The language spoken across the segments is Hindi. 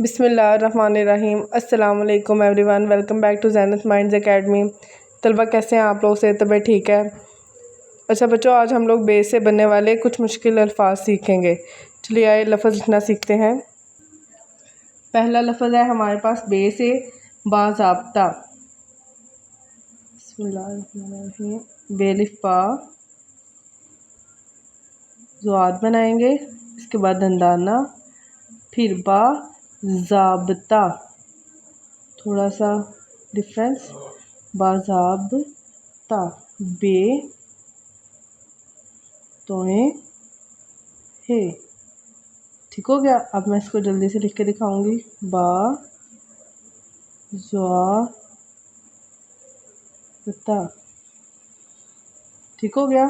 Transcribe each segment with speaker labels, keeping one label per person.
Speaker 1: बिस्मिल्लाहिर्रहमानिर्रहीम। अस्सलाम वालेकुम everyone, welcome back to Zeenat minds academy. तलबा कैसे हैं आप लोग? से तबीयत ठीक है? अच्छा बच्चों, आज हम लोग बे से बनने वाले कुछ मुश्किल अल्फाज सीखेंगे। चलिए आए लफ्ज़ लिखना सीखते हैं। पहला लफ्ज़ है हमारे पास बे से बाज़ाब्ता। बिस्मिल्लाहिर्रहमानिर्रहीम। बेलिफ बा ज़ुआद बनाएंगे, इसके बाद दंदाना, फिर बा ज़ाब्ता, थोड़ा सा डिफरेंस, बाज़ाब्ता, बे तोए हे। ठीक हो गया। अब मैं इसको जल्दी से लिख के दिखाऊंगी। बा ज़ाब्ता, ठीक हो गया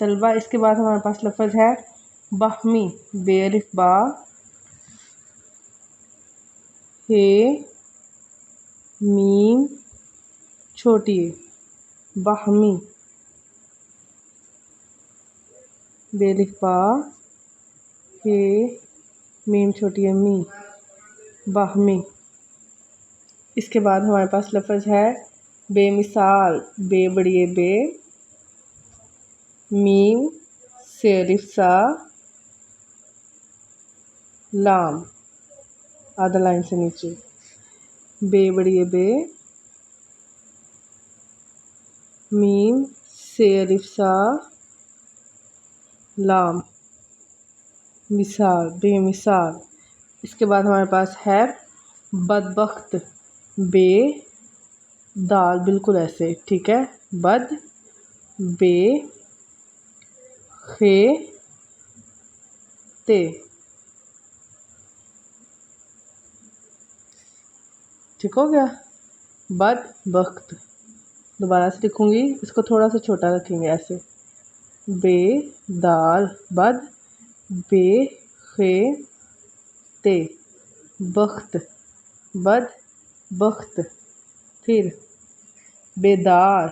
Speaker 1: तलबा। इसके बाद हमारे पास लफ्ज़ है बहमी। बेलिफ बा हे मीम छोटी बहमी। बेलिफ बा हे मीम छोटी है मी, बहमी। इसके बाद हमारे पास लफ्ज़ है बेमिसाल। बे बड़ी बे, मीम से अलिफ सा, लाम आधा लाइन से नीचे। बे बड़ी बे, मीम से अलिफ सा, लाम, मिसाल बेमिसाल। इसके बाद हमारे पास है बदबख्त। बे दाल बिल्कुल ऐसे, ठीक है। बद बे खे ते, ठीक हो गया। बदबख्त दोबारा से लिखूंगी, इसको थोड़ा सा छोटा रखेंगे ऐसे। बे दाल बद बे खे ते, बख्त बद बख्त। फिर बेदार।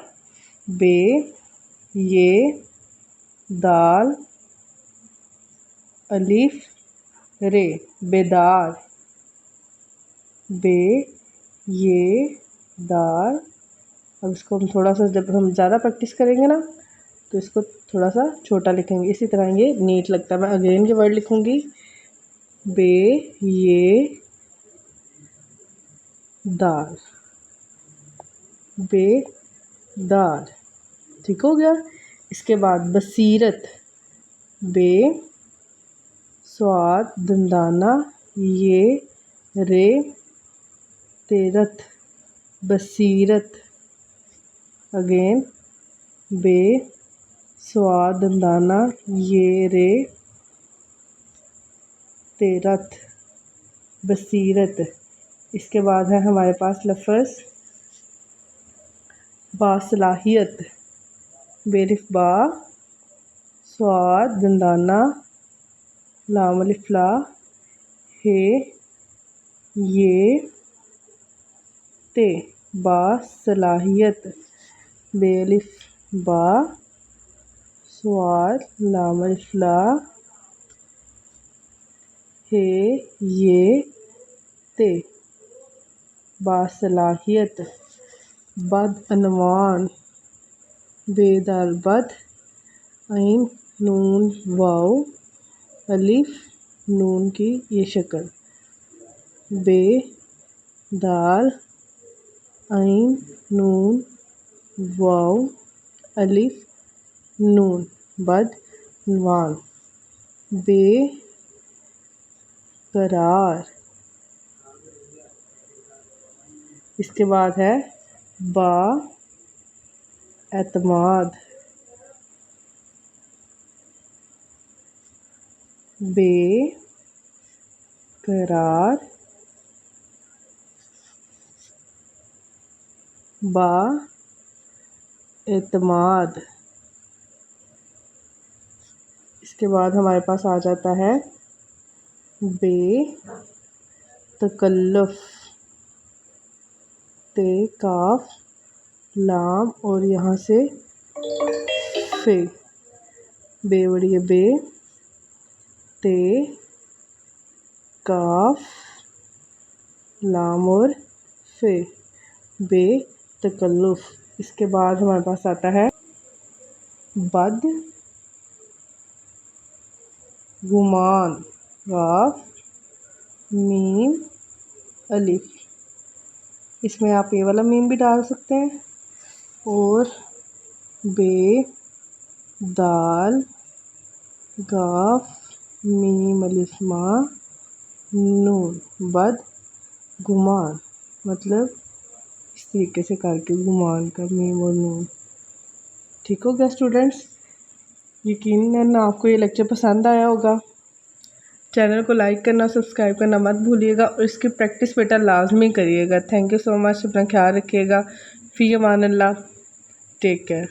Speaker 1: बे ये दाल अलिफ रे, बेदार। बे ये दाल। अब इसको हम थोड़ा सा, जब हम ज़्यादा प्रैक्टिस करेंगे ना तो इसको थोड़ा सा छोटा लिखेंगे, इसी तरह ये नीट लगता है। मैं अगेन ये वर्ड लिखूंगी। बे ये दाल, बे दाल, ठीक हो गया। इसके बाद बसीरत। बे स्वाद दंदाना ये रे तेरत, बसीरत। अगेन बे स्वाद दंदाना ये रे तेरत, बसीरत। इसके बाद है हमारे पास लफ्ज़ बासलाहियत। बेलिफ बा स्वाद दंदाना लाम अलिफ ला हे ये ते, बासलाहियत। बेलिफ बा स्वाद लाम अलिफ ला हे ये ते, बासलाहियत। बदअनवान। बेदाल बद, ऐन नून वाव अलिफ नून की ये शक्ल। बे दाल ऐन नून वाव अलिफ नून, बदअनवान। बे करार। इसके बाद है बा एतमाद। बे करार बा एतमाद। इसके बाद हमारे पास आ जाता है बे तकल्लुफ। ते काफ लाम और यहाँ से फे। बे बड़ी है बे, ते काफ लाम और फे, बेतकल्लुफ़। इसके बाद हमारे पास आता है बद गुमान, वाव मीम अलिफ। इसमें आप ये वाला मीम भी डाल सकते हैं। और बे दाल गाफ मीम अलिफ मा नून, बद गुमान, मतलब इस तरीके से करके गुमान का मीम और नून। ठीक हो गया स्टूडेंट्स? यकीनन आपको ये लेक्चर पसंद आया होगा। चैनल को लाइक करना, सब्सक्राइब करना मत भूलिएगा और इसकी प्रैक्टिस बेटा लाजमी करिएगा। Thank you so much. अपना ख्याल रखिएगा। फ़ी अमान अल्लाह। Take care.